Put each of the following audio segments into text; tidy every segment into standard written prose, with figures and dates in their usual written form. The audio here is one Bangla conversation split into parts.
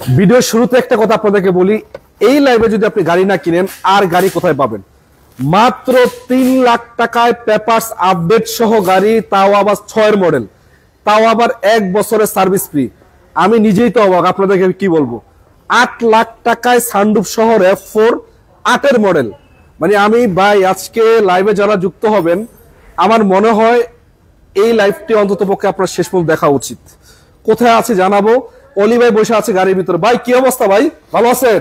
ভিডিওর শুরুতে একটা কথা আপনাদেরকে বলি, এই লাইভে যদি আপনি গাড়ি না কিনেন আর গাড়ি কোথায় পাবেন? মাত্র 3 লাখ টাকায় পেপারস আপডেট সহ গাড়ি, তাও আবার 6 মডেল, তাও আবার 1 বছরের সার্ভিস ফ্রি। আমি নিজেই তো অবাক, আপনাদেরকে কি বলবো। 8 লাখ টাকায় সানরুফ সহ RAV4 8 মডেল। মানে আমি ভাই আজকে লাইভে যারা যুক্ত হবেন, আমার মনে হয় এই লাইভটি অন্তত পক্ষে আপনার শেষ পর্যন্ত দেখা উচিত। কোথায় আছে জানাবো। অলি ভাই বসে আছে গাড়ির ভিতরে। ভাই কি অবস্থা ভাই, ভালো আছেন?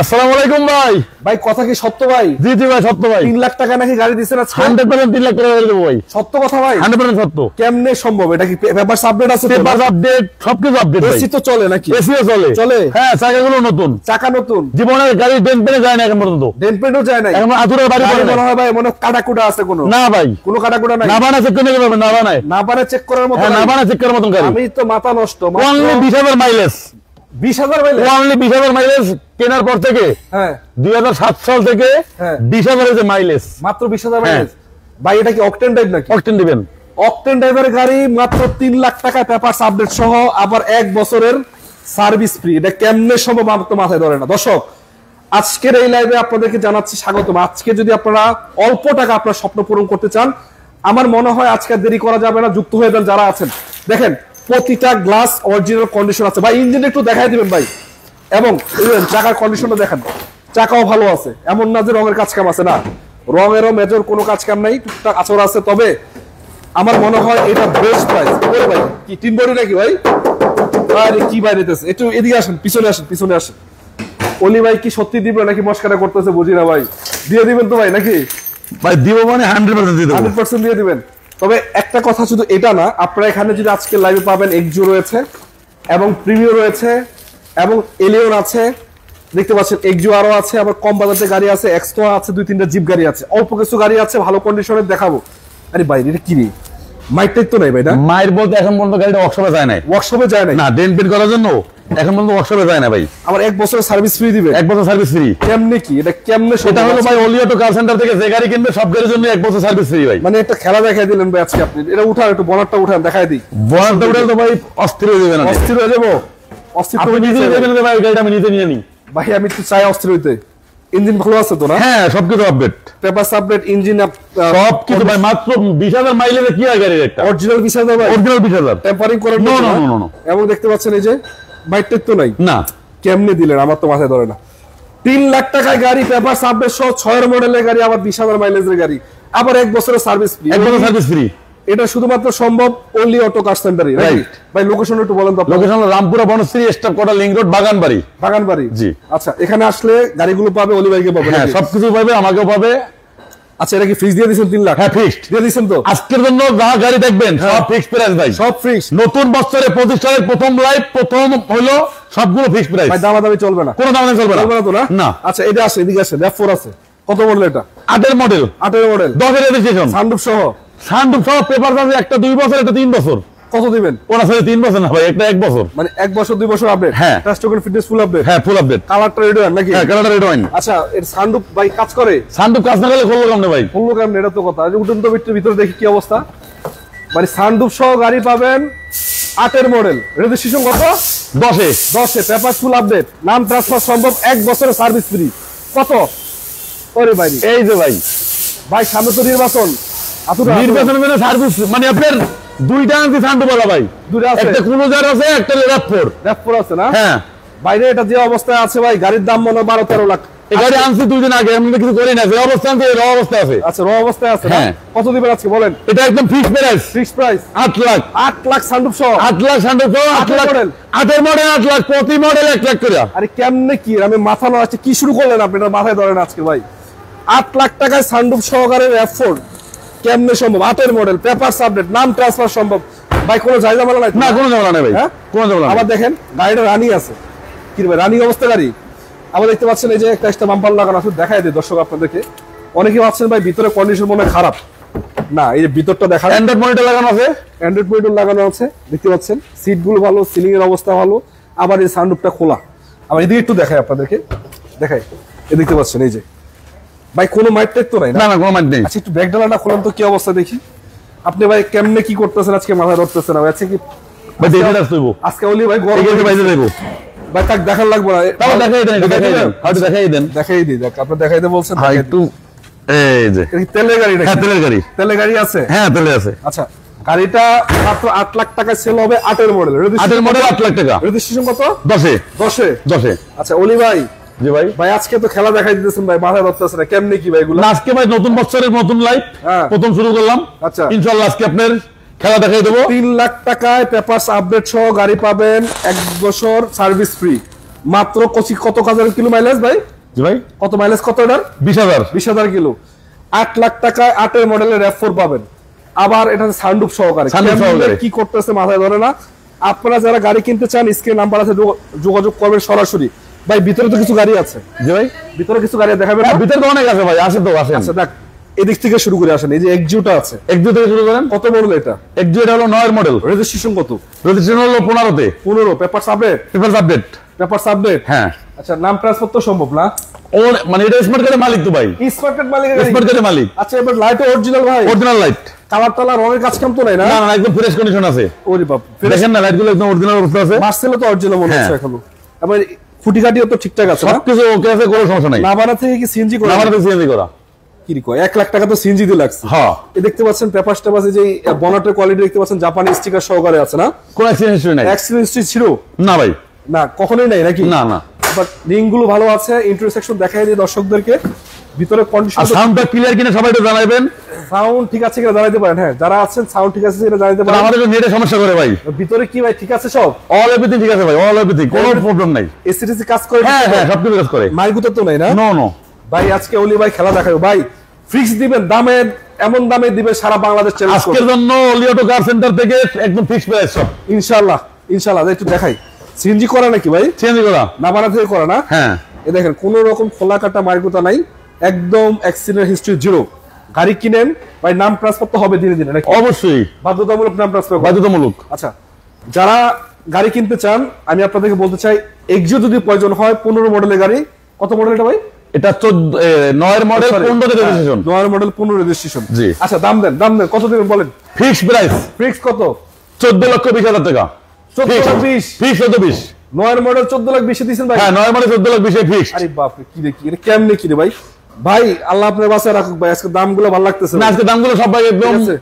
আসসালামু আলাইকুম ভাই। ভাই কথা কি সত্য ভাই? জি জি ভাই সত্য ভাই। 3 লাখ টাকা নাকি গাড়ি দিছেন আজকে? 100% 3 লাখ টাকা দেব ভাই। সত্য কথা ভাই? 100% সত্য। কেমনে সম্ভব? এটা কি পেপারস আপডেট আছে? পেপারস আপডেট, সবকিছু আপডেট ভাই। এসি তো চলে নাকি? এসিও চলে। চলে? হ্যাঁ, চাকাগুলো নতুন। চাকা নতুন। জীবনের গাড়ি ডেন্ট পেনে যায় না এখন পর্যন্ত। ডেন্ট পেন্টও যায় না এখন আতুরের বাড়ি পড়ে মনে হয় ভাই, মনে কাটাকুটা আছে কোনো? না ভাই, কোনো কাটাকুটা নাই। না বানা চেক করে নেবেন, না বানায়। না বানা চেক করার মতো? হ্যাঁ, না বানা চেক করার মতন গাড়ি। আমি তো মাথা নষ্ট। Only 20,000 mileage. 20,000 mileage? Only 20,000 mileage কেনার পর থেকে। হ্যাঁ, 2007 সাল থেকে 20,000 এর মাইলেজ। মাত্র 20,000 মাইলেজ। ভাই এটা কি অকটেন টাইপ নাকি? অকটেন দিবেন। অকটেন ড্রাইভারের গাড়ি মাত্র 3 লাখ টাকায় পেপারস আপডেট সহ, আবার 1 বছরের সার্ভিস ফ্রি। এটা কেমনে সম্ভব আমার তো মাথায় ধরে না। দর্শক, আজকের এই লাইভে আপনাদেরকে জানাচ্ছি স্বাগতম। আজকে যদি আপনারা অল্প টাকা আপনার স্বপ্ন পূরণ করতে চান, আমার মনে হয় আজকে দেরি করা যাবে না, যুক্ত হয়ে যান যারা আছেন। দেখেন প্রতিটা গ্লাস অরিজিনাল কন্ডিশন আছে ভাই। ইঞ্জিন একটু দেখাই দিবেন ভাই, এবং চাকার কন্ডিশনটা দেখেন, চাকাও ভালো আছে। এমন না যে রঙের কাজ কাম আছে, না, রঙেরও মেজর কোনো কাজ কাম নাই, টুকটাক আচর আছে। তবে আমার মনে হয় এটা বেস্ট প্রাইস। ওরে ভাই কি তিন বডি নাকি ভাই? আরে কি ভাই নিতেছে, একটু এদিকে আসেন, পিছনে আসেন, পিছনে আসেন। অলি ভাই কি সত্যি দিবে নাকি মস্কারা করতেছে বুঝি না ভাই। দিয়ে দিবেন তো ভাই নাকি? ভাই দিব মানে 100% দিয়ে দেব। 100% দিয়ে দিবেন। তবে একটা কথা, শুধু এটা না, আপনারা এখানে যদি আজকে লাইভে পাবেন এক্সিও রয়েছে, এবং প্রিমিও রয়েছে, এবং এলিয়ন আছে, দেখতে পাচ্ছেন এক্সিও আরো আছে, আবার কম বাজেটের গাড়ি আছে, এক্সট্রা আছে, 2-3টা জিপ গাড়ি আছে, অল্প কিছু গাড়ি আছে ভালো কন্ডিশনের দেখাবো। আরে ভাই এটা কি রে, মাইকটাই তো নাই ভাই? না মাইর বলতে এখন পর্যন্ত গাড়িটা ওয়ার্কশপে যায় নাই। ওয়ার্কশপে যায় নাই? না, ডেন্ট পেন্ট করার জন্য এখন পর্যন্ত ওয়ার্কশপে যায় না ভাই। আবার 1 বছরের সার্ভিস ফ্রি দিবে? 1 বছর সার্ভিস ফ্রি। কেমনে কি এটা, কেমনে? সেটা হলো ভাই অলিয়টো কার সেন্টার থেকে যে গাড়ি কিনবে সব গাড়ির জন্য 1 বছর সার্ভিস ফ্রি ভাই। মানে একটা খেলা দেখাই দিলেন ভাই আজকে আপনি। এটা উঠান, একটু বনারটা উঠান, দেখাই দিই। বনারটা উঠালে তো ভাই অস্থির হয়ে যাবে না? অস্থির হয়ে যাবো? অস্থির আপনি নিজে নেবেন ভাই, গাড়িটা আমি নিজে নিয়ে নিই ভাই। আমি তো চাই অস্থির হইতে। ইঞ্জিন ভালো আছে তো? না হ্যাঁ, সবকিছু আপডেট, পেপারস আপডেট, ইঞ্জিন সবকিছু ভাই। মাত্র 20,000 মাইলেজে কি হয় গাড়ির? একটা অরিজিনাল 20,000 ভাই? অরিজিনাল 20,000। টেম্পারিং করার নো না? No no no. এবং দেখতে পাচ্ছেন এই যে বাইকটা তো নাই। না, কেমনে দিলেন আমার তো মাথায় ধরে না। 3 লাখ টাকায় গাড়ি, পেপারস আপডেট সহ, 6 মডেলের গাড়ি, আবার 20,000 মাইলেজের গাড়ি, আবার 1 বছরের সার্ভিস ফ্রি। 1 বছর সার্ভিস ফ্রি। এটা শুধুমাত্র সম্ভব অনলি অটো কার সেন্টারে। রাইট ভাই, লোকেশন একটু বলেন তো। লোকেশন হলো রামপুরা বনশ্রী স্টপ কোটা লিংক রোড, বাগানবাড়ি। বাগানবাড়ি? জি। আচ্ছা, এখানে আসলে গাড়িগুলো পাবে, অলি ভাইকে পাবে? হ্যাঁ, সবকিছু পাবে, আমাকেও পাবে। আচ্ছা, এটা কি ফিক্স দিয়ে দিয়েছেন 3 লাখ? হ্যাঁ, ফিক্সড দিয়ে দিয়েছেন তো? আজকের জন্য যা গাড়ি দেখবেন সব ফিক্সড প্রাইস ভাই। সব ফিক্স? নতুন বছরে প্রতিষ্ঠানের প্রথম লাইভ, প্রথম হলো সবগুলো ফিক্সড প্রাইস ভাই। দামাদামি চলবে না? কোনো দাম চলবে চলবে না তো? না না। আচ্ছা, এটা আসে, এদিকে আসে। RAV4 আছে, কত মডেল এটা? 8 মডেল। 8 মডেল, 10 রেজিস্ট্রেশন, সানরুফ সহ। সানরুফ সহ, পেপার আছে, একটা 2 বছর, একটা 3 বছর। কত দিবেন? ওরা সাথে 3 বছর না ভাই, একটা 1 বছর। মানে 1 বছর 2 বছর আপডেট? হ্যাঁ। Touch token fitness full update? হ্যাঁ, ফুল আপডেট। কালারটা রেড ওয়ান নাকি? হ্যাঁ, কালারটা রেড ওয়াইন। আচ্ছা, এর সানরুফ ভাই কাজ করে? সানরুফ কাজ না করলে খুলবো কেমনে ভাই? খুলবো কেমনে, এটা তো কথা। উঠুন তো ভিতরে দেখি কি অবস্থা। মানে সানরুফ সহ গাড়ি পাবেন, 8 মডেল, রেজিস্ট্রেশন কত? 10 পেপার ফুল আপডেট, নাম ট্রান্সফার সম্ভব, 1 বছরের সার্ভিস ফ্রি। কত? ওরে ভাই, এই যে ভাই, ভাই সামনে তো নির্বাচন। নির্বাচন মানে সার্ভিস, মানে আপনার দুইটা আনছি সানরুফ वाला ভাই। দুইটা আছে? একটা ক্রুজার আছে, একটা RAV4 আছে না? হ্যাঁ। বাইরে এটা যে অবস্থায় আছে ভাই, গাড়ির দাম মনে হয় 12-13 লাখ। এই গাড়ি আনছি 2 দিন আগে, আমি কিছু করি না, যে অবস্থা আছে র অবস্থা আছে। আচ্ছা, র অবস্থায় আছে না? হ্যাঁ। কত দিবেন আজকে বলেন? এটা একদম fixed price. Fixed price 8 lakh. 8 lakh sunroof সহ? 8 লাখ সানরুফ সহ, 8 লাখ মডেল। 8 মডেল 8 লাখ, প্রতি মডেল 1 লাখ করে। আরে কেমনে কি, আমি মাথা নষ্ট, কি শুরু করলেন আপনি? এটা মাথায় ধরেন আজকে ভাই। 8 লাখ টাকায় সানরুফ সহকারে RAV4 কেমনে সম্ভব? 8 মডেল, পেপারস আপডেট, নাম ট্রান্সফার সম্ভব ভাই। কোনো ঝামেলা নাই? না, কোনো ঝামেলা নাই ভাই। হ্যাঁ, কোনো ঝামেলা নাই। আবার দেখেন গাড়িটা রানিং আছে, কি ভাই রানিং অবস্থা গাড়ি। আবার দেখতে পাচ্ছেন এই যে একটা এক্সট্রা বাম্পার লাগানো আছে, দেখাই দিই দর্শক আপনাদেরকে। অনেকে ভাবছেন ভাই ভিতরে কন্ডিশন মনে হয় খারাপ, না, এই যে ভিতরটা দেখা, অ্যান্ড্রয়েড মনিটর লাগানো আছে, অ্যান্ড্রয়েড মনিটর লাগানো আছে, দেখতে পাচ্ছেন। সিটগুলো ভালো, সিলিং এর অবস্থা ভালো, আবার এই সানরুফটা খোলা। আবার এদিকে একটু দেখাই আপনাদেরকে, দেখাই, এই দেখতে পাচ্ছেন এই যে ভাই, কোনো মাইট টাইট তো নাই? না না, কোনো মাইট নেই। আচ্ছা, একটু ব্যাক ডালাটা খোলেন তো, কি অবস্থা দেখি। আপনি ভাই কেমনে কি করতেছেন আজকে, মাথায় ধরতেছেন না? আচ্ছা, কি ভাই দেখে আসতে হইব আজকে অলি ভাই গরম বাইরে যাইব। ভাই তাক দেখার লাগবে না, তাও দেখাই দেন, এটা দেখাই দেন, হয়তো দেখাই দেন, দেখাই দিই। দেখ আপনি দেখাই দিতে বলছেন, হ্যাঁ একটু এই যে এটা কি তেলের গাড়ি নাকি? হ্যাঁ তেলের গাড়ি, তেলের গাড়ি আছে। হ্যাঁ তেলে আছে। আচ্ছা, গাড়িটা মাত্র 8 লাখ টাকায় সেল হবে, 8 এর মডেল। 8 এর মডেল 8 লাখ টাকা, রেজিস্ট্রেশন কত? 10 এ। আচ্ছা অলি ভাই, জি ভাই, ভাই আজকে তো খেলা দেখাই দিতেছেন ভাই, মাথায় ধরতেছে না কেমনে কি ভাই এগুলো? না আজকে ভাই নতুন বছরের নতুন লাইফ হ্যাঁ। প্রথম শুরু করলাম। আচ্ছা। ইনশাআল্লাহ আজকে আপনার খেলা দেখাই দেবো। 3 লাখ টাকায় পেপারস আপডেট সহ গাড়ি পাবেন, 1 বছর সার্ভিস ফ্রি, মাত্র কত হাজার কিলো মাইলেজ ভাই? জি ভাই, কত মাইলেজ, কত এটার? 20,000 কিলো। 8 লাখ টাকায় 8 এর মডেলের RAV4 পাবেন, আবার এটা সানরুফ সহকারে। সানরুফ সহকারে। কি করতেছে মাথায় ধরে না। আপনারা যারা গাড়ি কিনতে চান স্ক্রিন নাম্বার আছে, যোগাযোগ করবেন সরাসরি। ভাই ভিতরে তো কিছু গাড়ি আছে। জি ভাই, ভিতরে কিছু গাড়ি দেখাবেন? হ্যাঁ ভিতরে তো অনেক আছে ভাই, আসে তো আসেন। আচ্ছা দেখ, এদিক থেকে শুরু করে আসেন। এই যে এক্সিউটা আছে, একজু থেকে শুরু করেন। কত মডেল এটা? একজু এটা হলো 9 এর মডেল, রেজিস্ট্রেশন কত? রেজিস্ট্রেশন হলো 15 তে। 15। Papers update? Papers update. Papers update, হ্যাঁ। আচ্ছা নাম ট্রান্সফার তো সম্ভব না? ওর মানে এটা স্মার্ট কার্ডের মালিক তো ভাই, স্মার্ট কার্ড মালিকের গাড়ি? স্মার্ট কার্ডের মালিক। আচ্ছা এবার লাইট অরিজিনাল ভাই? অরিজিনাল লাইট, কালার টালার রঙের কাজ কাম তো নাই না? না না একদম ফ্রেশ কন্ডিশন আছে। ওরে বাপ, দেখেন না লাইটগুলো একদম অরিজিনাল অবস্থা আছে। মার্সেলও তো অরিজিনাল মনে হচ্ছে হ্যাঁ। এখনো। আবার খুঁটিকাটিও তো ঠিকঠাক আছে না? সবকিছু ওকে আছে, কোনো সমস্যা নাই। নাভানা থেকে কি সিএনজি করে? আমাদের সিএনজি করা। কি কয় 1 লাখ টাকা তো সিএনজি দিয়ে লাগছে। হ্যাঁ, এই দেখতে পাচ্ছেন পেপারস টেপারস, যে বনেটের কোয়ালিটি দেখতে পাচ্ছেন জাপানি স্টিকার সহকারে আছে না? কোন অ্যাক্সিডেন্ট হিস্টরি নাই। অ্যাক্সিডেন্ট হিস্ট্রি ছিল না ভাই, না, কখনোই নাই নাকি? না না। বাট রিং গুলো ভালো আছে। ইন্টারসেকশন দেখাই দিই দর্শকদেরকে, ভিতরে কন্ডিশন, আর সাউন্ডটা ক্লিয়ার কিনা সবাই একটু জানাবেন। সাউন্ড ঠিক আছে কিনা জানাইতে পারেন। হ্যাঁ যারা আছেন সাউন্ড ঠিক আছে কিনা জানাইতে কারণ পারেন। আমাদের নেটে সমস্যা করে ভাই। ভিতরে কি ভাই ঠিক আছে সব? অল এভরিথিং ঠিক আছে ভাই, অল এভরিথিং, কোনো প্রবলেম নাই। এসিটিসি কাজ করে? হ্যাঁ হ্যাঁ সবকিছু কাজ করে। মাইগুতো তো নাই না? নো নো ভাই আজকে অলি ভাই খেলা দেখাবো ভাই, ফিক্স দিবেন দামে, এমন দামে দিবেন সারা বাংলাদেশ চ্যালেঞ্জ করবে আজকের জন্য অলিওটো কার সেন্টার থেকে একদম ফিক্স প্রাইস সব ইনশাআল্লাহ। ইনশাআল্লাহ একটু দেখাই। সিএনজি করা নাকি ভাই? চেঞ্জ করা। নাভানা থেকে করা না? হ্যাঁ, এ দেখেন কোনো রকম খোলা কাটা মাইগুতা নাই, একদম অ্যাক্সিডেন্ট হিস্ট্রি জিরো। গাড়ি কিনেন ভাই, নাম ট্রান্সফার তো হবে দিনে দিনে নাকি? অবশ্যই বাধ্যতামূলক নাম ট্রান্সফার। বাধ্যতামূলক। আচ্ছা যারা গাড়ি কিনতে চান, আমি আপনাদেরকে বলতে চাই, এক্সিও যদি প্রয়োজন হয় 15 মডেলের গাড়ি। কত মডেল এটা ভাই? এটা 9 এর মডেল, 15 তে রেজিস্ট্রেশন। 9 model 15 registration. জি। আচ্ছা দাম দেন, দাম দেন, কত দিবেন বলেন? ফিক্স প্রাইস ফিক্স কত? 14,20,000 টাকা। 14,20,000? ফিক্স 14,20। 9 মডেল 14,20,000 দিয়েছেন ভাই? হ্যাঁ 9 মডেল 14,20,000 ফিক্স। আরে বাপ রে, কি দেখি এটা কেমনে কি রে ভাই? ভাই আল্লাহ আপনার বাসায় রাখুক ভাই, আজকে দামগুলো ভালো লাগতেছে না আজকে দামগুলো সব ভাই একদম ঠিক আছে।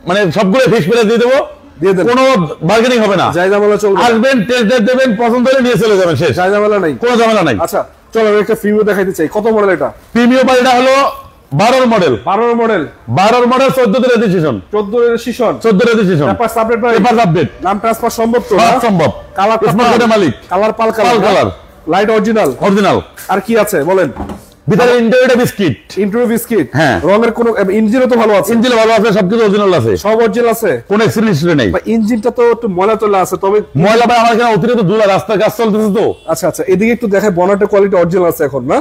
মানে সবগুলো ফিক্স প্রাইস দিয়ে দেবো, দিয়ে দেন, কোনো বার্গেনিং হবে না। যাই ঝামেলা চলবে না। আসবেন, টেস্ট ড্রাইভ দেবেন, পছন্দ হলে নিয়ে চলে যাবেন, শেষ, যাই ঝামেলা নাই। কোনো ঝামেলা নাই। আচ্ছা চলো আমি একটা প্রিমিয়াম দেখাইতে চাই। কত মডেল এটা? প্রিমিয়াম বা এটা হলো 12 মডেল, 12 মডেল, 12 মডেল 14 তে registration, 14 registration, 14 registration. Paper update ভাই? পেপার আপডেট, নাম ট্রান্সফার সম্ভব তো? সব সম্ভব। কালার স্মার্ট কার্ডের মালিক, কালার পাল পাল কালার, লাইট অরিজিনাল। অরিজিনাল। আর কি আছে বলেন? ভিতরে ইন্টেরিয়র বিস্কিট, ইন্টারভিউ বিস্কিট। হ্যাঁ। রঙের কোনো, ইঞ্জিনও তো ভালো আছে? ইঞ্জিন ভালো আছে, সবকিছু অরিজিনাল আছে, সব অরিজিনাল আছে, কোনো অ্যাক্সিডেন্ট হিস্টরি নেই। বা ইঞ্জিনটা তো একটু ময়লা তোলা আছে তবে। ময়লা ভাই আমার এখানে অতিরিক্ত ধুলা, রাস্তায় কাজ চলতেছে তো। আচ্ছা আচ্ছা এদিকে একটু দেখায়, বনেটের কোয়ালিটি অরিজিনাল আছে এখন না?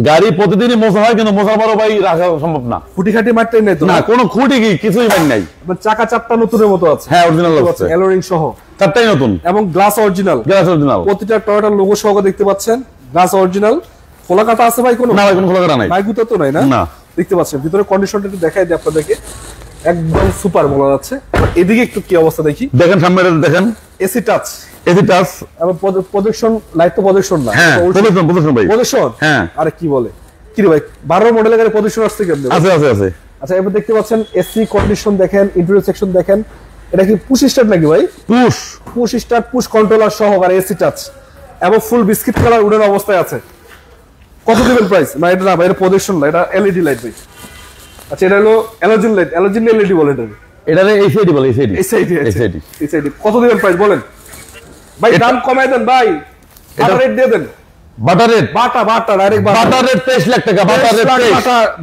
গাড়ি প্রতিদিনই মোছা হয়, কিন্তু মোছার পরও ভাই রাখা সম্ভব না। খুঁটিখাটি মারতেই নাই তো না কোনো খুঁটি কি কিছুই ভাই নাই। এবার চাকা চারটা নতুনের মতো আছে। হ্যাঁ অরিজিনাল আছে, অ্যালোরিং সহ চারটাই নতুন এবং গ্লাস অরিজিনাল। গ্লাস অরিজিনাল, প্রতিটা টয়োটার লোগো সহ দেখতে পাচ্ছেন, গ্লাস অরিজিনাল। খোলা কাটা আছে ভাই কোনো? না ভাই কোনো খোলা কাটা নাই। মাইগুতো তো নাই না? না। দেখতে পাচ্ছেন ভিতরে কন্ডিশনটা একটু দেখাই দিই আপনাদেরকে, একদম সুপার বলা যাচ্ছে। এদিকে একটু কি অবস্থা দেখি। দেখেন সামনে দেখেন, এসি টাচ এসি টাচ, এবং প্রজেকশন লাইট তো প্রজেকশন না, হ্যাঁ প্রদর্শন ভাই, প্রজেকশন। হ্যাঁ। আরে কি বলে কি রে ভাই, 12 মডেলের গাড়ি প্রজেকশন আসছে কেমনে? আছে আছে আছে। আচ্ছা এবার দেখতে পাচ্ছেন এসি কন্ডিশন দেখেন, ইন্টেরিয়র সেকশন দেখেন। এটা কি পুশ স্টার্ট নাকি ভাই? পুশ স্টার্ট, পুশ কন্ট্রোলার সহ আর এসি টাচ এবং ফুল বিস্কিট কালার উডের অবস্থায় আছে। কত দিবেন প্রাইস? না এটা না ভাই, এটা প্রজেকশন না, এটা এলইডি লাইট ভাই। আচ্ছা এটা হলো অ্যালোজিন লাইট, অ্যালোজিন এলইডি বলে এটা। এটা এসিডি বলে, এসিডি এসআইডি এসিডি। এসআইডি কত দিবেন প্রাইস বলেন ভাই? দাম কমায় দেন ভাই, বাটার রেট দিয়ে দেন। বাটার রেট, বাটা ডাইরেক্ট বাটার রেট 23 লাখ টাকা। বাটার rate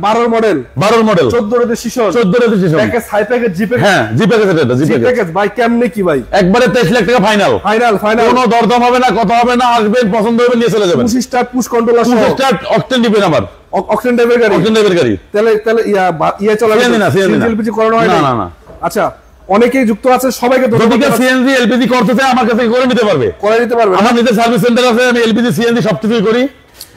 12 model, 12 model, 14 registration, 14 registration, package high package জিপে। হ্যাঁ জি প্যাকেজ, এটা জি জি প্যাকেজ। প্যাকেজ ভাই কেমনে কি ভাই? একবারে 23 লাখ টাকা ফাইনাল, ফাইনাল ফাইনাল, কোনো দরদাম হবে না, কথা হবে না, আসবেন পছন্দ হবে নিয়ে চলে যাবেন। পুশ স্টার্ট, পুশ কন্ট্রোলার সহ, স্টার্ট অকটেন দিবেন আবার, অকটেন টাইপের গাড়ি, অকটেন টাইপের গাড়ি। তাহলে তাহলে ইয়া চলাবে সিএনজি না, সিএনজি না, এলপিজি করানো হয় না না? না না। আচ্ছা অনেকেই যুক্ত আছে, সবাইকে যদি কেউ সিএনজি এলপিজি করতে চায় আমার কাছে করে নিতে পারবে, করে দিতে পারবে। আমার নিজের সার্ভিস সেন্টার আছে, আমি এলপিজি সিএনজি সবকিছুই করি।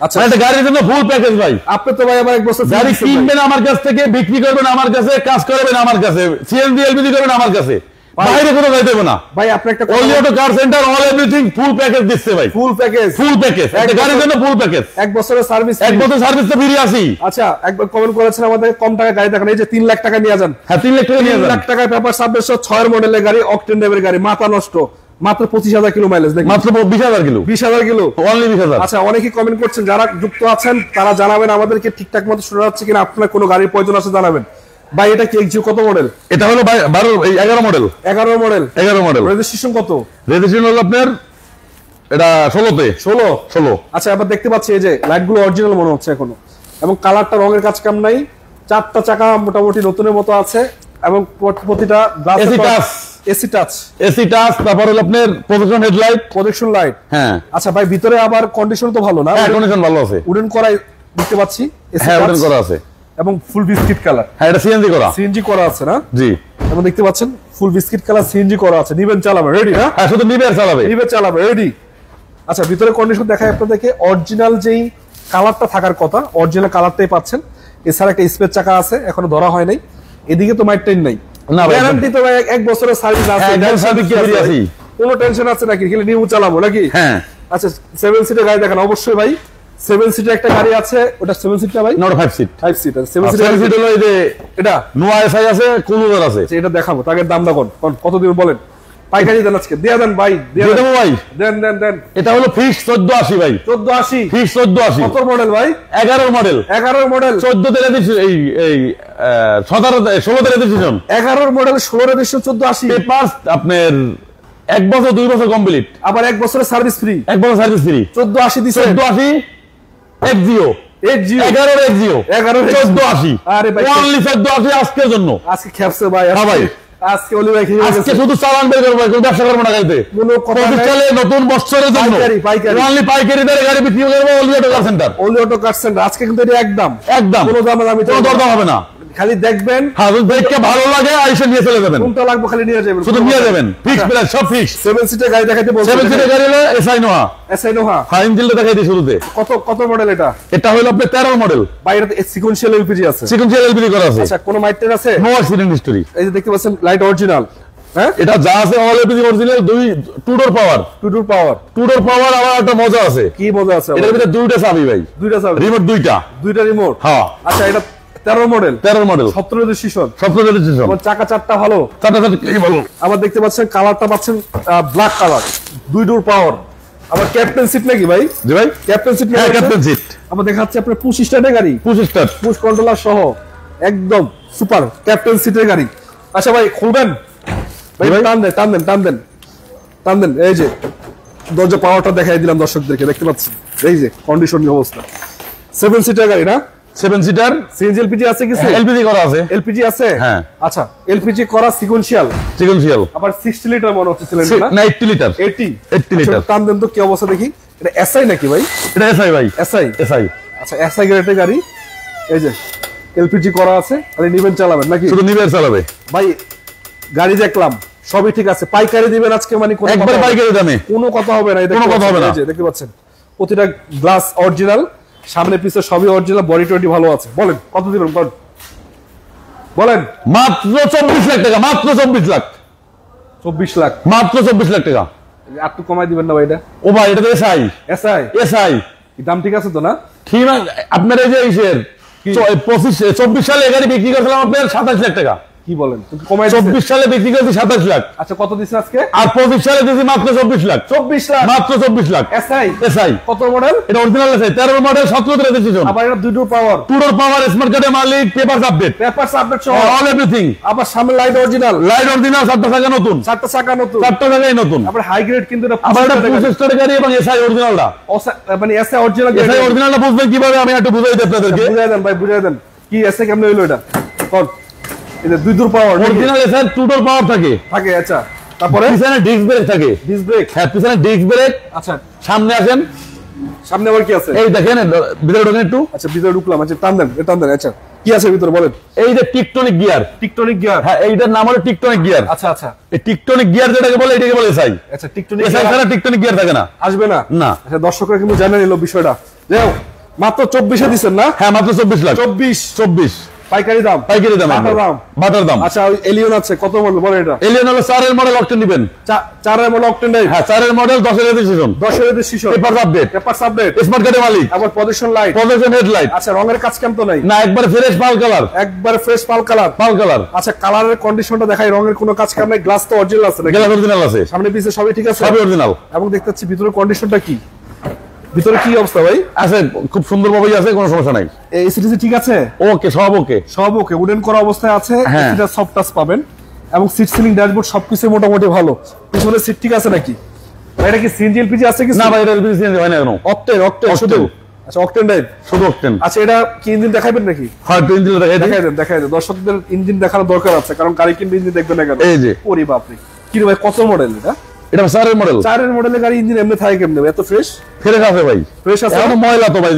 আচ্ছা একটা গাড়ির জন্য ফুল প্যাকেজ ভাই। আপনি তো ভাই আবার এক বছর গাড়ি কিনবেন আমার কাছ থেকে, বিক্রি করবেন আমার কাছে, কাজ করবেন আমার কাছে, সিএনজি এলপিজি করবেন আমার কাছে, বাইরে কোথাও যাইতে হবে না ভাই আপনি একটা অনলি অটো কার centre all everything full package দিচ্ছে ভাই, ফুল প্যাকেজ একটা গাড়ির জন্য ফুল প্যাকেজ, 1 বছরের সার্ভিস, 1 বছর সার্ভিস তো ফ্রি আছি। আচ্ছা একবার কমেন্ট করেছেন আমাদের কম টাকায় গাড়ি দেখান, এই যে 3 লাখ টাকা নিয়ে যান, হ্যাঁ 3 লাখ টাকা নিয়ে 3 যান, লাখ টাকায় পেপার সাবমিট 6 মডেলের গাড়ি, অকটেন ড্রাইভের গাড়ি, মাথা নষ্ট, মাত্র 25,000 কিলো মাইলেজ, দেখুন মাত্র 20,000 কিলো, 20,000 কিলো, অনলি 20,000। আচ্ছা অনেকেই কমেন্ট করছেন, যারা যুক্ত আছেন তারা জানাবেন আমাদেরকে ঠিকঠাক মতো শোনা যাচ্ছে কিনা, আপনার কোনো গাড়ির প্রয়োজন আছে জানাবেন। ভাই এটা কি এক্সিও কত মডেল? এটা হলো ভাই 11 মডেল, 11 মডেল, 11 মডেল। রেজিস্ট্রেশন কত? রেজিস্ট্রেশন হলো আপনার এটা 16। আচ্ছা এবার দেখতে পাচ্ছি এই যে লাইট গুলো অরিজিনাল মনে হচ্ছে এখনো, এবং কালারটা রঙের কাজ কাম নাই, 4টা চাকা মোটামুটি নতুনের মতো আছে, এবং প্রতিটা এসি টাচ, তারপর হলো আপনার প্রজেকশন লাইট। হ্যাঁ আচ্ছা ভাই ভিতরে আবার কন্ডিশন তো ভালো না? হ্যাঁ কন্ডিশন ভালো আছে, উডেন করাই দেখতে পাচ্ছি, হ্যাঁ উডেন করা আছে, এবং ফুল বিস্কিট কালার। হ্যাঁ এটা সিএনজি করা আছে না? জি, এবং দেখতে পাচ্ছেন ফুল বিস্কিট কালার সিএনজি করা আছে, নিবেন চালাবে রেডি না? হ্যাঁ শুধু নিবে চালাবে রেডি। আচ্ছা ভিতরে কন্ডিশন দেখাই আপনাদেরকে, অরিজিনাল যেই কালারটা থাকার কথা অরিজিনাল কালারটাই পাচ্ছেন, এছাড়া একটা স্পেস চাকা আছে এখনো ধরা হয় নাই, এদিকে তো মাইট টাইম নাই, না ভাই গ্যারান্টি তো ভাই 1 বছরের সার্ভিস আছে, কোনো টেনশন আছে নাকি? খালি নিউ চালাবো নাকি? হ্যাঁ। আচ্ছা 7 সিটের গাড়ি দেখেন অবশ্যই ভাই, 7 সিটের একটা গাড়ি আছে, ওটা 7 সিট না ভাই? নট 5 সিট, 5 সিট আছে। 7 সিট হলো এই যে এটা নোয়া এসআই আছে, কুলুদার আছে, এটা দেখাবো, তাকে দামটা কত দিন বলেন? পাইকারি দেন আজকে, দিয়ে দেন ভাই, দিয়ে দেবো ভাই, দেন। এটা হলো ফিক্স 1480 ভাই, 1480 ফিক্স 1480। কত মডেল ভাই? 11 মডেল, 14 তে রেজিস্ট্রেশন, এই 16 তে রেজিস্ট্রেশন, 11 মডেল 16 রেজিস্ট্রেশন, 1480 পেপারস আপনার 1 বছর 2 বছর কমপ্লিট, আবার 1 বছরের সার্ভিস ফ্রি, 1 বছর সার্ভিস ফ্রি, 1480 দিছে, 1480 এক্সিও 11 এক্সিও 1480, আরে ভাই অনলি 1480 আজকের জন্য, আজকে খেপছে ভাই, হ্যাঁ ভাই আজকে অলি ভাই খেয়ে আজকে শুধু চালান বের করব ভাই, কোনো ব্যবসা করব না গাড়িতে, কোনো কথা নাই, চলে নতুন বছরের জন্য পাইকারি অনলি পাইকারি দরে গাড়ি বিক্রি করব অলি অটো কার সেন্টার, আজকে কিন্তু এটা একদম কোনো দরদাম হবে না, খালি দেখবেন, হ্যাঁ যদি দেখে ভালো লাগে আইসা নিয়ে চলে যাবেন, কোনটা লাগবে খালি নিয়ে যাবেন, শুধু নিয়ে যাবেন, ফিক্স প্রাইস সব ফিক্স। 7 সিটের গাড়ি দেখাইতে বলছেন, 7 সিটের গাড়ি হলো এসআই নোহা, হ্যাঁ ইঞ্জিনটা দেখাই দিই শুরুতে। কত মডেল এটা? এটা হলো আপনার 13 মডেল, বাইরেতে সিকোয়েন্সিয়াল এলপিজি আছে, সিকোয়েন্সিয়াল এলপিজি করা আছে। আচ্ছা কোনো মাইটের আছে? নো অ্যাক্সিডেন্ট হিস্টরি, এই যে দেখতে পাচ্ছেন লাইট অরিজিনাল, হ্যাঁ এটা যা আছে অল এলপিজি অরিজিনাল, টু ডোর পাওয়ার, টু ডোর পাওয়ার। আবার একটা মজা আছে, কি মজা আছে? এটার ভিতরে দুইটা চাবি ভাই, দুইটা চাবি, রিমোট দুইটা রিমোট। হ্যাঁ আচ্ছা এটা 13 মডেল, 17 রেজিস্ট্রেশন, রেজিস্ট্রেশন, চাকা চারটা ভালো, চারটা কি ভালো। আবার দেখতে পাচ্ছেন কালারটা পাচ্ছেন ব্ল্যাক কালার, 2 ডোর পাওয়ার, আবার ক্যাপ্টেন সিট নাকি ভাই? জি ভাই ক্যাপ্টেন সিট, হ্যাঁ ক্যাপ্টেন সিট, আবার দেখাচ্ছে আপনার পুশ স্টার্টের গাড়ি, পুশ স্টার্ট, পুশ কন্ট্রোলার সহ একদম সুপার ক্যাপ্টেন সিটের গাড়ি। আচ্ছা ভাই খুলবেন ভাই, টান দেন, এই যে দরজা পাওয়ারটা দেখাই দিলাম দর্শকদেরকে, দেখতে পাচ্ছেন এই যে কন্ডিশন অবস্থা, 7 সিটার গাড়ি না? 7 সিটার, সিএনজি এলপিজি আছে কিছু? এলপিজি করা আছে, এলপিজি আছে, হ্যাঁ। আচ্ছা এলপিজি করা সিকোয়েন্সিয়াল, আবার 60 লিটার মনে হচ্ছে সিলিন্ডার না? না 80 লিটার, 80 লিটার। টান দেন তো কি অবস্থা দেখি, এটা এসআই নাকি ভাই? এটা এসআই ভাই, এসআই। আচ্ছা এসআই গ্রেডের গাড়ি, এই যে এলপিজি করা আছে, খালি নিবেন চালাবেন নাকি? শুধু নিবেন চালাবে ভাই, গাড়ি দেখলাম সবই ঠিক আছে, পাইকারি দিবেন আজকে, মানে একবার পাইকারি দামে কোনো কথা হবে না, কোনো কথা হবে না, এই যে দেখতে পাচ্ছেন প্রতিটা গ্লাস অরিজিনাল, সামনে পিছে সবই অরিজিনাল, বডি টডি ভালো আছে। বলেন কত দিবেন, বলেন? মাত্র 24 লাখ টাকা, মাত্র 24 লাখ, 24 লাখ, মাত্র 24 লাখ টাকা। আর একটু কমাই দিবেন না ভাই? এটা ও ভাই এটা তো এসআই, এসআই দাম ঠিক আছে তো না? ঠিক আছে। আপনার এই যে 24 সালে গাড়ি বিক্রি করছিলাম আপনার 27 লাখ টাকা, কি বলেন? কমাই 24 সালে বিক্রি করছি 27 লাখ। আচ্ছা কত দিচ্ছেন আজকে? আর 25 সালে দিয়েছি মাত্র 24 লাখ। 24 লাখ, মাত্র 24 লাখ। এসআই কত মডেল? এটা অরিজিনাল এসআই 13 মডেল, 17 রেজিস্ট্রেশন, আবার এটা 2 ডোর পাওয়ার, স্মার্ট কার্ডের মালিক, পেপারস আপডেট সহ অল এভরিথিং। আবার সামনে লাইট অরিজিনাল, চারটা চাকা নতুন, চারটা চাকাই নতুন। আবার হাই গ্রেড কিন্তু এটা, আবার এটা 25 স্টারের গাড়ি এবং এসআই অরিজিনালটা, মানে এসআই অরিজিনাল, এসআই অরিজিনালটা বুঝবেন কিভাবে আমি একটু বুঝাই দিই আপনাদেরকে। বুঝাই দেন ভাই, বুঝাই দেন কি এসআই কেমনে হইলো এটা? কোন এটা 2 ডোর পাওয়ার অরিজিনাল এসআই 2 ডোর পাওয়ার থাকে। আচ্ছা তারপরে পিছনে ডিস্ক ব্রেক থাকে, হ্যাঁ পিছনে ডিস্ক ব্রেক। আচ্ছা সামনে আসেন, সামনে আবার কি আছে? এই দেখেন ভিতরে ঢোকেন একটু। আচ্ছা ভিতরে ঢুকলাম, আচ্ছা টান দেন। আচ্ছা কি আছে ভিতরে বলেন? এই যে টিকটনিক গিয়ার, হ্যাঁ এইটার নাম হলো টিকটনিক গিয়ার। আচ্ছা এই টিকটনিক গিয়ার যেটাকে বলে এটাকে বলে এসআই। আচ্ছা টিকটনিক এসআই ছাড়া টিকটনিক গিয়ার থাকে না, আসবে না। আচ্ছা দর্শকরা কিন্তু জানে নিল বিষয়টা। যাও মাত্র 24 এ দিবেন না? হ্যাঁ মাত্র 24 লাখ। 24 পাইকারি দাম বাটার দাম। বাটার দাম। আচ্ছা ওই এলিয়ন আছে, কত মডেল বলেন এটা? এলিয়ন হলো 4 এর মডেল, অক্টেন দিবেন। 4 এর মডেল অক্টেন ড্রাইভ। হ্যাঁ 4 এর মডেল, 10 এর রেজিস্ট্রেশন। 10 এর রেজিস্ট্রেশন, পেপার আপডেট, স্মার্ট কার্ডের মালিক, আবার পজিশন হেডলাইট। আচ্ছা রঙের কাজ কেমন তো নাই? না, একবার ফ্রেশ পাল কালার, একবার ফ্রেশ পাল কালার। আচ্ছা কালারের কন্ডিশনটা দেখাই, রঙের কোনো কাজ কাম নাই, গ্লাস তো অরিজিনাল আছে নাকি? গ্লাস অরিজিনাল আছে, সামনে পিছে সবই ঠিক আছে, সবই অরিজিনাল। এবং দেখতে পাচ্ছি ভিতরে কন্ডিশনটা কি, ভিতরে কি অবস্থা ভাই? আছে খুব সুন্দর ভাবেই আছে, কোনো সমস্যা নাই। এসিটিসি ঠিক আছে? ওকে, সব ওকে, সব ওকে, উডেন করা অবস্থায় আছে। হ্যাঁ। এটা সফট টাচ পাবেন এবং সিট সিলিং ড্যাশবোর্ড সবকিছু মোটামুটি ভালো। পিছনে সিট ঠিক আছে নাকি? এটা কি সিএনজি এলপিজি আছে কি? না ভাই, এটা এলপিজি সিএনজি হয় না কেন? অক্টেন শুধু। আচ্ছা অক্টেন ড্রাইভ, শুধু অক্টেন। আচ্ছা এটা কি ইঞ্জিন দেখাবেন নাকি? হ্যাঁ ইঞ্জিন দেখাই দেন দর্শকদের, ইঞ্জিন দেখানোর দরকার আছে, কারণ গাড়ি কিনবে ইঞ্জিন দেখবে না কেন? এই যে ওরে বাপ রে, কি রে ভাই, কত মডেল এটা? এটা 4 এর মডেল। 4 এর মডেলের গাড়ি ইঞ্জিন এমনি থাকে কেমনে এত ফ্রেশ? ফ্রেশ আছে ভাই, ফ্রেশ আছে, এখনো ময়লা তো ভাই,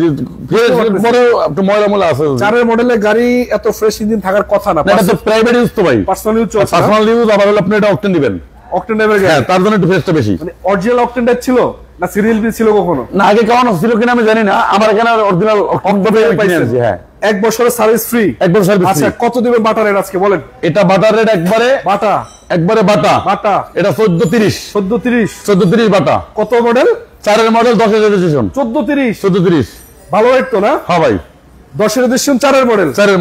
ফ্রেশ পরে একটু ময়লা আছে। 4 এর মডেলের গাড়ি এত ফ্রেশ ইঞ্জিন থাকার কথা না। এটা তো প্রাইভেট ইউজ তো ভাই, পার্সোনাল ইউজ চলছে। পার্সোনাল ইউজ, আবার হলো আপনি এটা অক্টেন দিবেন। অক্টেন ড্রাইভের গাড়ি, হ্যাঁ তার জন্য একটু ফ্রেশটা বেশি। মানে অরিজিনাল অক্টেন ড্রাইভ ছিল না সিরিয়াল বি ছিল কখনো? না আগে কেমন ছিল কিনা আমি জানি না, আমার এখানে অরিজিনাল অক্টেন পাইছি। হ্যাঁ 1 বছরের সার্ভিস ফ্রি। 1 বছর সার্ভিস। আচ্ছা কত দিবেন বাটার রেট আজকে বলেন? এটা বাটার রেট একবারে বাটা, বাটা। এটা 1430 বাটা। কত মডেল? 4 এর মডেল, 10 এর রেজিস্ট্রেশন। 1430 ভালো রেট তো না? হ্যাঁ ভাই, 10 এর রেজিস্ট্রেশন, 4 এর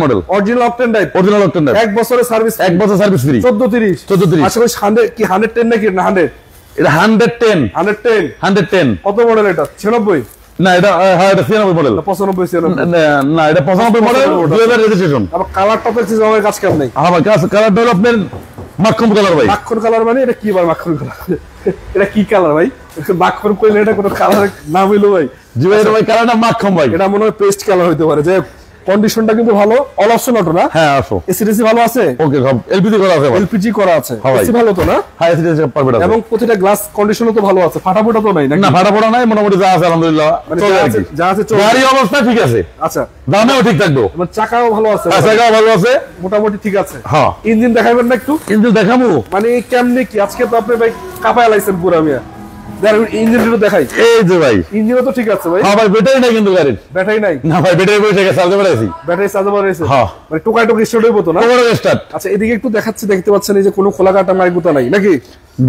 model, original octane drive, original octane drive. 1 বছরের সার্ভিস, 1 বছর সার্ভিস ফ্রি। 1430। আচ্ছা ওই 100 কি 110 নাকি? না 100, এটা 110। কত মডেল এটা? 96? না এটা হ্যাঁ এটা 96 মডেল। 95 না এটা 95 মডেল, 2000 রেজিস্ট্রেশন। আবার কালারটা তো কিছু রঙের কাজ কেমন নাই? হ্যাঁ ভাই, কালার ডেভেলপমেন্ট মাখন কালার ভাই। মাখন কালার মানে এটা কি ভাই? মাখন কালার এটা কি কালার ভাই? মাখন কইলে এটা কোনো কালার নাম হইলো ভাই? জি ভাই, ভাই কালারটা মাখন ভাই। এটা মনে হয় পেস্ট কালার হইতে পারে। যে কন্ডিশনটা কিন্তু ভালো, অল অপশন অটো না? হ্যাঁ আসো। এসিডিসি ভালো আছে? ওকে, সব এলপিজি করা আছে ভাই। এলপিজি করা আছে, হ্যাঁ ভাই। এসি ভালো তো না? হ্যাঁ এসিডিসি পারফেক্ট আছে। এবং প্রতিটা গ্লাস কন্ডিশনও তো ভালো আছে, ফাটাফোটা তো নাই নাকি? না ফাটাফোটা নাই, মোটামুটি যা আছে আলহামদুলিল্লাহ মানে চলে আর কি। যা আছে চলে। গাড়ি অবস্থা ঠিক আছে, আচ্ছা দামেও ঠিক থাকবে, মানে চাকাও ভালো আছে, চাকাও ভালো আছে, মোটামুটি ঠিক আছে। হ্যাঁ। ইঞ্জিন দেখাবেন না একটু? ইঞ্জিন দেখামু মানে কেমনে কি আজকে তো আপনি ভাই কাপায় লাইছেন পুরো মিয়া। ইঞ্জিনটা দেখাই, এই যে ভাই ইঞ্জিনও তো ঠিক আছে ভাই। হ্যাঁ ভাই, ব্যাটারি নাই কিন্তু গাড়ির। ব্যাটারি নাই? না ভাই, ব্যাটারি বসে গেছে, চার্জে বাড়াইছি। ব্যাটারি চার্জেবল রয়েছে? হ্যাঁ। মানে টোকাই টোকাই স্টার্ট হইবো তো না? Over start. আচ্ছা এদিকে একটু দেখাচ্ছি, দেখতে পাচ্ছেন এই যে কোনো খোলা কাটা মাইগুতা নাই নাকি?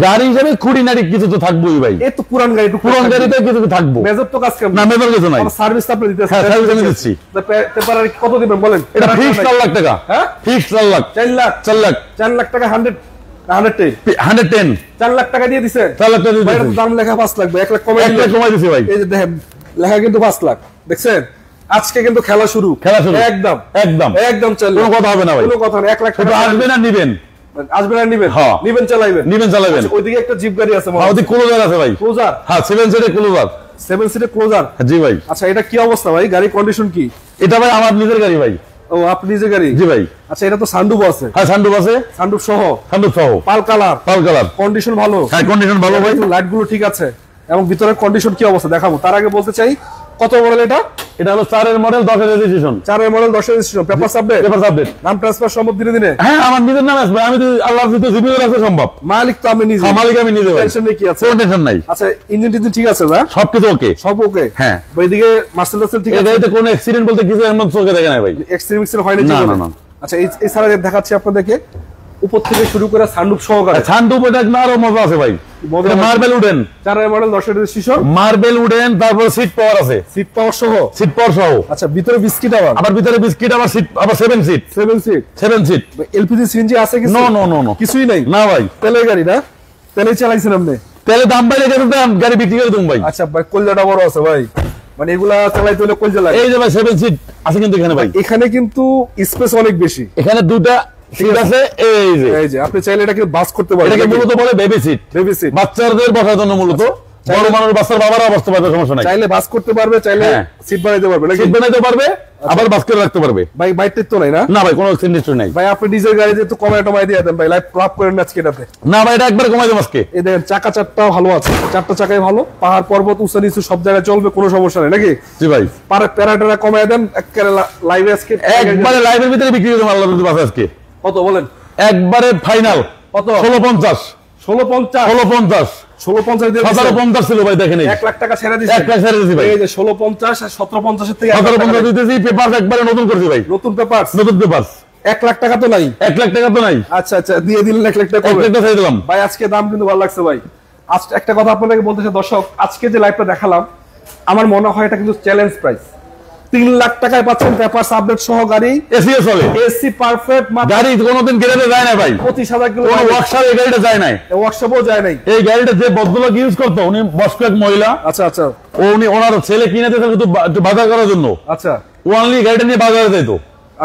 গাড়ি হিসেবে খুঁটিনাটি কিছু তো থাকবোই ভাই। এই তো পুরান গাড়ি, একটু পুরান গাড়িতে কিছু তো থাকবো। মেজর তো কাজ কেমন? না মেজর কিছু নাই। সার্ভিস আপনি দিতেছেন? হ্যাঁ সার্ভিস আমি দিচ্ছি। পেপার কত দিবেন বলেন? এটা ফিক্স 4 লাখ টাকা। হ্যাঁ ফিক্স 4 লাখ। 4 লাখ? 4 লাখ টাকা 110 4 লাখ টাকা দিয়ে দিছে? 4 লাখ টাকা দিয়ে ভাই দিচ্ছি। দাম লেখা 5 লাখ, 1 লাখ কমাই 1 লাখ কমাই দিছি ভাই। এই যে দেখেন লেখা কিন্তু 5 লাখ, দেখছেন? আজকে কিন্তু খেলা শুরু। একদম একদম চলবে, কোনো কথা হবে না ভাই, কোনো কথা না। 1 লাখ শুধু টাকা আসবেন আর নিবেন, আসবেন আর নিবেন, হ্যাঁ। নিবেন চালাইবেন। চালাবেন। ওইদিকে একটা জিপ গাড়ি আছে, হ্যাঁ ওদিকে ক্লোজার আছে ভাই। ক্লোজার? হ্যাঁ 7 সিটের ক্লোজার। 7 সিটের ক্লোজার? জি ভাই। আচ্ছা এটা কি অবস্থা ভাই? গাড়ি কন্ডিশন কি? এটা ভাই আমার নিজের গাড়ি ভাই। ও আপনি নিজে গাড়ি? জি ভাই। আচ্ছা এটা তো সানরুফ আছে? হ্যাঁ সানরুফ আছে, সানরুফ সহ? সানরুফ সহ, পাল কালার, কন্ডিশন ভালো? হ্যাঁ কন্ডিশন ভালো ভাই, লাইট গুলো ঠিক আছে এবং ভিতরের কন্ডিশন কি অবস্থা দেখাবো। তার আগে বলতে চাই, কত মডেল এটা? এটা হলো 4 এর মডেল, 10 এর রেজিস্ট্রেশন। 4 এর মডেল, 10 এর রেজিস্ট্রেশন, পেপার আপডেট, নাম ট্রান্সফার সম্ভব দিনে দিনে? হ্যাঁ আমার নিজের নাম আছে ভাই, আমি তো আল্লাহর ভিতরে জিম্মেদার আছে সম্ভব। মালিক তো আমি নিজে? হ্যাঁ মালিক আমি নিজে ভাই, টেনশন নেই কি আছে? কোনো টেনশন নাই। আচ্ছা ইঞ্জিন টিঞ্জিন ঠিক আছে না? সবকিছু ওকে, সব ওকে? হ্যাঁ। ওইদিকে মার্সেলাস ঠিক এই আছে? গাড়িতে কোনো অ্যাক্সিডেন্ট বলতে কিছু এর মধ্যে চোখে দেখে নাই ভাই, এক্সট্রিমিক্স হয় না না জীবনে? না। আচ্ছা এই ছাড়া দেখাচ্ছি আপনাদেরকে, উপর থেকে শুরু করে সানরুফ সহকারে। সানরুফ এটা না আরো মজা আছে ভাই, মার্বেল উডেন। 4 এর মডেল, 10 এর রেজিস্ট্রেশন, মার্বেল উডেন, তারপর সিট পাওয়ার আছে, সিট পাওয়ার সহ? সিট পাওয়ার সহ। আচ্ছা ভিতরে বিস্কিট আবার ভিতরে বিস্কিট, আবার সিট, আবার 7 সিট। 7 সিট। এলপিজি সিএনজি আছে কিছু? নো কিছুই নাই না ভাই। তেলের গাড়ি না? তেলে চালাইছেন আপনি? তেলে দাম বাইরে গেছে, গাড়ি বিক্রি করে দেবো ভাই। আচ্ছা ভাই কলজাটা বড় আছে ভাই, মানে এগুলা চালাইতে হলে কলজা লাগে। এই যে ভাই 7 সিট আছে কিন্তু এখানে ভাই, এখানে কিন্তু স্পেস অনেক বেশি, এখানে দুটা সিট আছে। এই যে আপনি চাইলে এটাকে বাস করতে পারেন। এটাকে মূলত বলে বেবি সিট, বাচ্চাদের বসার জন্য মূলত। বড় মানুষ, বাচ্চার বাবারা বসতে পারবে, সমস্যা নাই। চাইলে বাস করতে পারবে, চাইলে সিট বানাইতে পারবে, সিট বানাইতে পারবে, আবার বাস করে রাখতে পারবে। ভাই বাইটের তো নাই না? না ভাই কোনো সিন্ডিস্ট্রি নাই ভাই। আপনি ডিজেল গাড়িতে তো কমায় টমায় দিয়ে দেন ভাই, লাভ করেন না আজকে এটাতে? না ভাই এটা একবার কমাই দেব আজকে। এই দেখেন চাকা চারটাও ভালো আছে, 4টা চাকাই ভালো, পাহাড় পর্বত উঁচু নিচু সব জায়গায় চলবে, কোনো সমস্যা নেই নাকি? জি ভাই। প্যারাটা কমায় দেন একেবারে লাইভে আজকে, একবারে লাইভের ভিতরে বিক্রি করে দেব আল্লাহর যদি বাস আজকে। কত বলেন? একবারে ফাইনাল কত? 1650। 1650? 1650 1650 দিয়ে 1750 ছিল ভাই, দেখেন এই 1 লাখ টাকা ছেড়ে দিয়েছি। 1 লাখ ছেড়ে দিয়েছি ভাই। এই যে 1650 আর 1750 এর থেকে 1750 দিতেছি, পেপার একবারে নতুন করছি ভাই, নতুন পেপার, নতুন পেপার। 1 লাখ টাকা তো নাই? 1 লাখ টাকা তো নাই। আচ্ছা আচ্ছা, দিয়ে দিলেন 1 লাখ টাকা। 1 লাখ টাকা ছেড়ে দিলাম ভাই। আজকে দাম কিন্তু ভালো লাগছে ভাই। আজ একটা কথা আপনাদেরকে বলতেছে দর্শক, আজকে যে লাইভটা দেখালাম আমার মনে হয় এটা কিন্তু চ্যালেঞ্জ প্রাইস। 3 লাখ টাকায় পাচ্ছেন পেপারস আপডেট সহ গাড়ি, এসি চলে, এসি পারফেক্ট, গাড়ি কোনোদিন গ্যারেজে যায় না ভাই, 25,000 কিলো কোনো ওয়ার্কশপ এই গাড়িটা যায় নাই, ওয়ার্কশপও যায় নাই। এই গাড়িটা যে ভদ্রলোক ইউজ করতো উনি বয়স্ক এক মহিলা, আচ্ছা আচ্ছা উনি ওনার ছেলে কিনে দিতেন শুধু বাজার করার জন্য, আচ্ছা ওনলি গাড়িটা নিয়ে বাজারে যাইতো।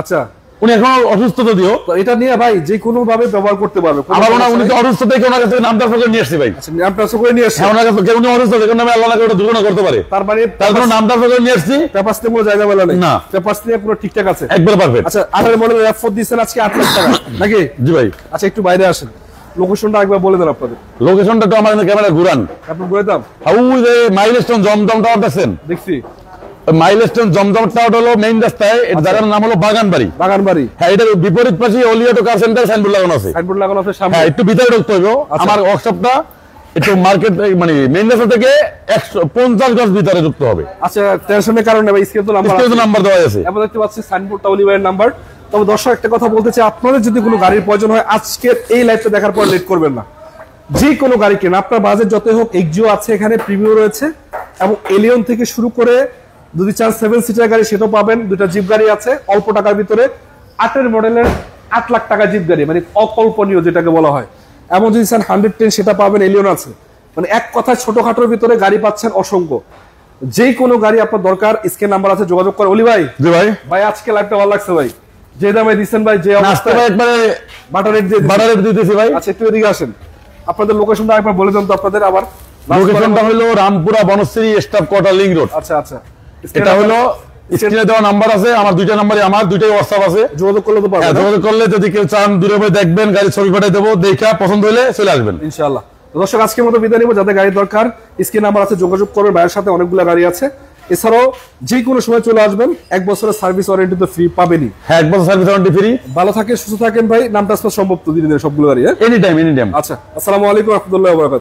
আচ্ছা, উনি এখন অসুস্থ যদিও, তো এটা নিয়ে ভাই যে কোনো ভাবে ব্যবহার করতে পারবে। আবার উনি তো অসুস্থ থেকে ওনার কাছে নাম ট্রান্সফার করে নিয়ে আসছি ভাই। আচ্ছা, নাম ট্রান্সফার করে নিয়ে আসছে। হ্যাঁ, ওনার কাছে উনি অসুস্থ থেকে নামে আল্লাহ না করে দুর্ঘটনা করতে পারে, তার মানে তার জন্য নাম ট্রান্সফার করে নিয়ে আসছি। পেপারস নিয়ে কোনো জায়গা বলা নেই না, পেপারস নিয়ে পুরো ঠিকঠাক আছে, একবার পারফেক্ট। আচ্ছা, 18 মডেলের F4 দিয়েছেন আজকে 8 লাখ টাকা নাকি? জি ভাই। আচ্ছা, একটু বাইরে আসেন, লোকেশনটা একবার বলে দেন আপনাদের। লোকেশনটা তো আমার ক্যামেরা ঘুরান, আপনি বলে দাম। ওই যে মাইলস্টোন জমজম টাওয়ার দেখছেন, দেখছি মাইলস্টোন জমজম টাওয়ার হলো মেইন রাস্তায়, এর জায়গার নাম হলো বাগানবাড়ি। বাগানবাড়ি, হ্যাঁ, এটার বিপরীত পাশে অলিয়াটো কার সেন্টার সাইনবোর্ড লাগানো আছে। সাইনবোর্ড লাগানো আছে সামনে। হ্যাঁ, একটু ভিতরে ঢুকতে হইব। আমার ওয়ার্কশপটা একটু মার্কেট মানে মেইন রাস্তা থেকে 150 গজ ভিতরে ঢুকতে হবে। আচ্ছা, টেনশনের কারণে ভাই স্ক্রিনে তো নাম্বার আছে, নাম্বার দেওয়া আছে, আমরা দেখতে পাচ্ছি সাইনবোর্ডটা অলিভারের নাম্বার। তবে দর্শক একটা কথা বলতে চাই, আপনাদের যদি কোনো গাড়ির প্রয়োজন হয় আজকের এই লাইভটা দেখার পর লেট করবেন না। যে কোনো গাড়ি কেন, আপনার বাজেট যতই হোক, এক্সিও আছে এখানে, প্রিমিও রয়েছে, এবং এলিয়ন থেকে শুরু করে যদি চান 7 সিটার গাড়ি সেটাও পাবেন। দুটা জিপ গাড়ি আছে অল্প টাকার ভিতরে, 8 মডেলের 8 লাখ টাকা জিপ গাড়ি, মানে অকল্পনীয় যেটাকে বলা হয়। এমন যদি চান 110 সেটা পাবেন, এলিয়ন আছে। মানে এক কথায় ছোটখাটোর ভিতরে গাড়ি পাচ্ছেন অসংখ্য। যে কোনো গাড়ি আপনার দরকার, স্ক্রিন নাম্বার আছে, যোগাযোগ করে। অলি ভাই, জি ভাই। ভাই আজকে লাইভটা ভালো লাগছে ভাই, যে দামে দিচ্ছেন ভাই, যে অবস্থায় একবারে বাটার রেট দিয়ে বাটার রেট দিতেছি ভাই। আচ্ছা, একটু এদিকে আসেন, আপনাদের লোকেশনটা একবার বলে দেন তো আপনাদের আবার। লোকেশনটা হলো Rampura Banasree staff quarter link road. আচ্ছা আচ্ছা, এটা হলো স্ক্রিনে দেওয়া নাম্বার আছে, আমার দুইটা নাম্বারই, আমার দুইটাই হোয়াটসঅ্যাপ আছে, যোগাযোগ করলে তো পারবেন। হ্যাঁ, যোগাযোগ করলে যদি কেউ চান দূরে বই দেখবেন, গাড়ি ছবি পাঠিয়ে দেবো, দেখা পছন্দ হলে চলে আসবেন ইনশাআল্লাহ। তো দর্শক, আজকের মতো বিদায় নিব। যাদের গাড়ির দরকার স্ক্রিন নাম্বার আছে, যোগাযোগ করবেন। ভাইয়ের সাথে অনেকগুলো গাড়ি আছে। এছাড়াও যে কোনো সময় চলে আসবেন, 1 বছরের সার্ভিস ওয়ারেন্টি তো ফ্রি পাবেনই। হ্যাঁ, 1 বছর সার্ভিস ওয়ারেন্টি ফ্রি। ভালো থাকেন, সুস্থ থাকেন ভাই, নাম ট্রান্সফার সম্ভব তো দিনে সবগুলো গাড়ি। Any time. আচ্ছা, আসসালামু আলাইকুম ওয়া রাহমাতুল্লাহি ওয়া বারাকাতুহু।